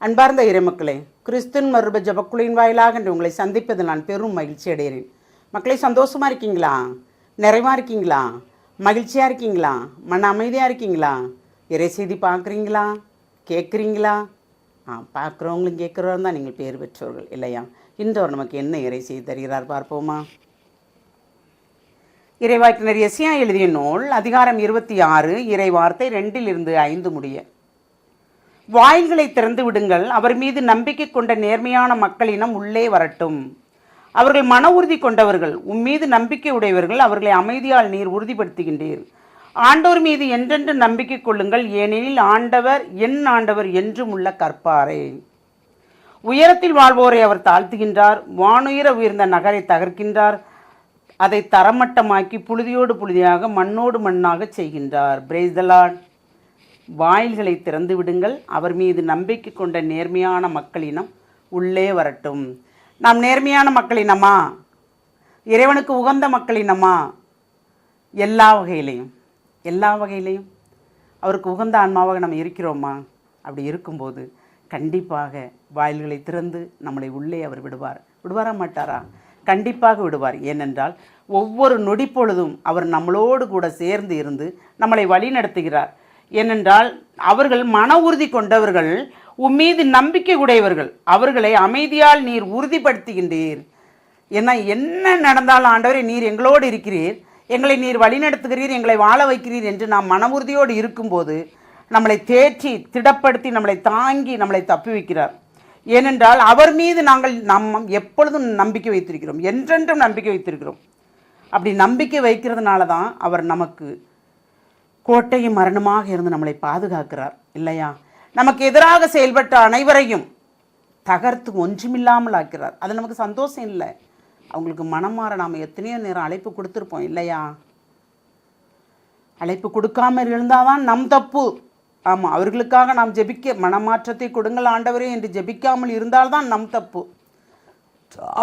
அன்பார்ந்த இறைமக்களே, கிறிஸ்துவின் மறுப ஜபக்குழுவின் வாயிலாக என்று உங்களை சந்திப்பதில் நான் பெரும் மகிழ்ச்சி அடைகிறேன். மக்களே, சந்தோஷமாக இருக்கீங்களா? நிறைவாக இருக்கீங்களா? மகிழ்ச்சியாக இருக்கீங்களா? மன அமைதியாக இருக்கீங்களா? இறை செய்தி பார்க்குறீங்களா? கேட்குறீங்களா? பார்க்குறவங்களும் கேட்குறவங்க தான் நீங்கள் பேர் பெற்றவர்கள் இல்லையா? இன்றவர் நமக்கு என்ன இறை செய்தி தருகிறார் பார்ப்போமா? இறைவாக்கினர் எசியா எழுதிய நூல் அதிகாரம் 26 இறை வார்த்தை 2-5 முடிய. வாயில்களை திறந்து விடுங்கள், அவர் மீது நம்பிக்கை கொண்ட நேர்மையான மக்களினம் உள்ளே வரட்டும். அவர்கள் மன உறுதி கொண்டவர்கள், உம்மீது நம்பிக்கை உடையவர்கள், அவர்களை அமைதியால் நீர் உறுதிப்படுத்துகின்றீர். ஆண்டவர் மீது என்றென்று நம்பிக்கை கொள்ளுங்கள், ஏனெனில் ஆண்டவர் என் ஆண்டவர் என்றும் உள்ள கற்பாரே. உயரத்தில் வாழ்வோரை அவர் தாழ்த்துகின்றார், வானுயர உயர்ந்த நகரை தகர்க்கின்றார், அதை தரமட்டமாக்கி புழுதியோடு புழுதியாக மண்ணோடு மண்ணாக செய்கின்றார். Praise the Lord. வாயில்களை திறந்து விடுங்கள், அவர் மீது நம்பிக்கை கொண்ட நேர்மையான மக்களினம் உள்ளே வரட்டும். நாம் நேர்மையான மக்களினமா? இறைவனுக்கு உகந்த மக்களினமா? எல்லா வகையிலையும் அவருக்கு உகந்த ஆன்மாவாக நம்ம இருக்கிறோமா? அப்படி இருக்கும்போது கண்டிப்பாக வாயில்களை திறந்து நம்மளை உள்ளே அவர் விடுவாரா மாட்டாரா? கண்டிப்பாக விடுவார். ஏனென்றால் ஒவ்வொரு நொடி பொழுதும் அவர் நம்மளோடு கூட சேர்ந்து இருந்து நம்மளை வழி நடத்துகிறார். ஏனென்றால் அவர்கள் மன உறுதி கொண்டவர்கள், உம்மீது நம்பிக்கை உடையவர்கள், அவர்களை அமைதியால் நீர் உறுதிப்படுத்துகின்றீர். ஏன்னா என்ன நடந்தாலும் ஆண்டவரே நீர் எங்களோடு இருக்கிறீர், எங்களை நீர் வழிநடத்துகிறீர், எங்களை வாழ வைக்கிறீர் என்று நாம் மன உறுதியோடு இருக்கும்போது நம்மளை தேற்றி திடப்படுத்தி நம்மளை தாங்கி நம்மளை தப்பி வைக்கிறார். ஏனென்றால் அவர் மீது நாம் எப்பொழுதும் நம்பிக்கை வைத்திருக்கிறோம், என்றென்றும் நம்பிக்கை வைத்திருக்கிறோம். அப்படி நம்பிக்கை வைக்கிறதுனால தான் அவர் நமக்கு கோட்டையும் மரணமாக இருந்து நம்மளை பாதுகாக்கிறார் இல்லையா? நமக்கு எதிராக செயல்பட்ட அனைவரையும் தகர்த்து ஒன்றுமில்லாமல் ஆக்கிறார். அது நமக்கு சந்தோஷம் இல்லை. அவங்களுக்கு மனம் மாற நாம் எத்தனையோ நேரம் அழைப்பு கொடுத்துருப்போம் இல்லையா? அழைப்பு கொடுக்காமல் இருந்தால் தான் நம் தப்பு. ஆமாம், அவர்களுக்காக நாம் ஜெபிக்க, மனமாற்றத்தை கொடுங்கள் ஆண்டவரே என்று ஜெபிக்காமல் இருந்தால்தான் நம் தப்பு.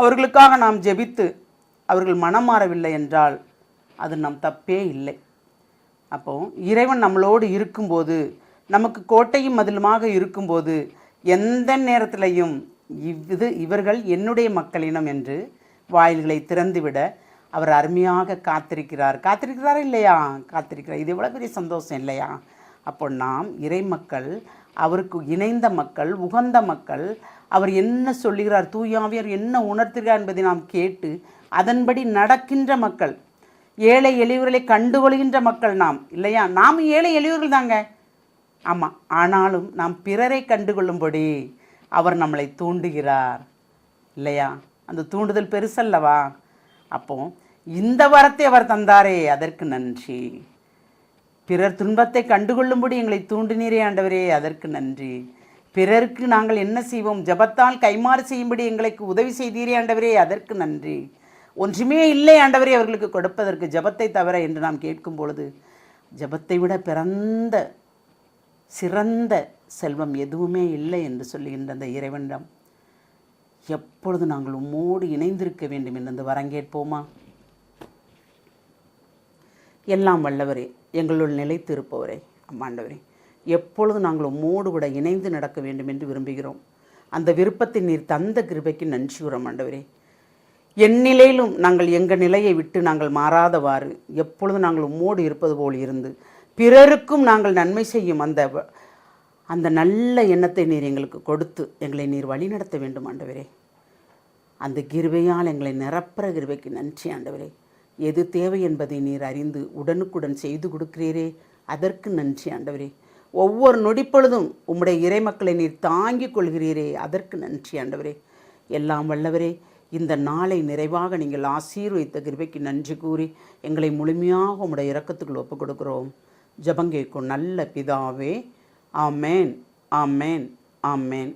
அவர்களுக்காக நாம் ஜெபித்து அவர்கள் மனம் மாறவில்லை என்றால் அது நம் தப்பே இல்லை. அப்போது இறைவன் நம்மளோடு இருக்கும்போது, நமக்கு கோட்டையும் மதிலுமாக இருக்கும்போது, எந்த நேரத்திலையும் இவர்கள் என்னுடைய மக்களினம் என்று வாயில்களை திறந்துவிட அவர் அருமையாக காத்திருக்கிறார் இல்லையா? காத்திருக்கிறார். இது எவ்வளோ பெரிய சந்தோஷம் இல்லையா? அப்போ நாம் இறை மக்கள், அவருக்கு இணைந்த மக்கள், உகந்த மக்கள், அவர் என்ன சொல்லுகிறார், தூயாவியர் என்ன உணர்த்துகிறார் என்பதை நாம் கேட்டு அதன்படி நடக்கின்ற மக்கள், ஏழை எளியவர்களை கண்டுகொள்கின்ற மக்கள் நாம் இல்லையா? நாம் ஏழை எளியவர்கள் தாங்க. ஆமாம், ஆனாலும் நாம் பிறரை கண்டுகொள்ளும்படி அவர் நம்மளை தூண்டுகிறார் இல்லையா? அந்த தூண்டுதல் பெருசல்லவா? அப்போ இந்த வரத்தை அவர் தந்தாரே, அதற்கு நன்றி. பிறர் துன்பத்தை கண்டுகொள்ளும்படி எங்களை தூண்டினீரே ஆண்டவரே, அதற்கு நன்றி. பிறருக்கு நாங்கள் என்ன செய்வோம், ஜபத்தால் கைமாறு செய்யும்படி எங்களுக்கு உதவி செய்தீரே ஆண்டவரே, அதற்கு நன்றி. ஒன்றுமே இல்லை ஆண்டவரே அவர்களுக்கு கொடுப்பதற்கு ஜபத்தை தவிர என்று நாம் கேட்கும் பொழுது, ஜபத்தை விட சிறந்த செல்வம் எதுவுமே இல்லை என்று சொல்லுகின்ற அந்த இறைவனிடம் எப்பொழுது நாங்கள் உம்மோடு இணைந்திருக்க வேண்டும் என்று வரங்கேற்போமா? எல்லாம் வல்லவரே, எங்களுள் நிலைத்து இருப்பவரே, அம்மாண்டவரே, எப்பொழுது நாங்கள் உம்மோடு கூட இணைந்து நடக்க வேண்டும் என்று விரும்புகிறோம். அந்த விருப்பத்தை நீர் தந்த கிருபைக்கு நன்றி கூறும் ஆண்டவரே. என் நிலையிலும் நாங்கள் எங்கள் நிலையை விட்டு நாங்கள் மாறாதவாறு எப்பொழுது நாங்கள் உம்மோடு இருப்பது போல் இருந்து பிறருக்கும் நாங்கள் நன்மை செய்யும் அந்த நல்ல எண்ணத்தை நீர் எங்களுக்கு கொடுத்து எங்களை நீர் வழிநடத்த வேண்டும் ஆண்டவரே. அந்த கிருபையால் எங்களை நிரப்புற கிருபைக்கு நன்றி ஆண்டவரே. எது தேவை என்பதை நீர் அறிந்து உடனுக்குடன் செய்து கொடுக்கிறீரே, அதற்கு நன்றி ஆண்டவரே. ஒவ்வொரு நொடிப்பொழுதும் உம்முடைய இறை மக்களை நீர் தாங்கிக் கொள்கிறீரே, அதற்கு நன்றி ஆண்டவரே. எல்லாம் வல்லவரே, இந்த நாளை நிறைவாக நீங்கள் ஆசீர்வதித்த கிருபைக்கு நன்றி கூறி எங்களை முழுமையாக உம்முடைய இரக்கத்துக்குள் ஒப்புக் கொடுக்கிறோம். ஜெபம் கேட்கும் நல்ல பிதாவே. ஆமேன், ஆமேன், ஆமேன்.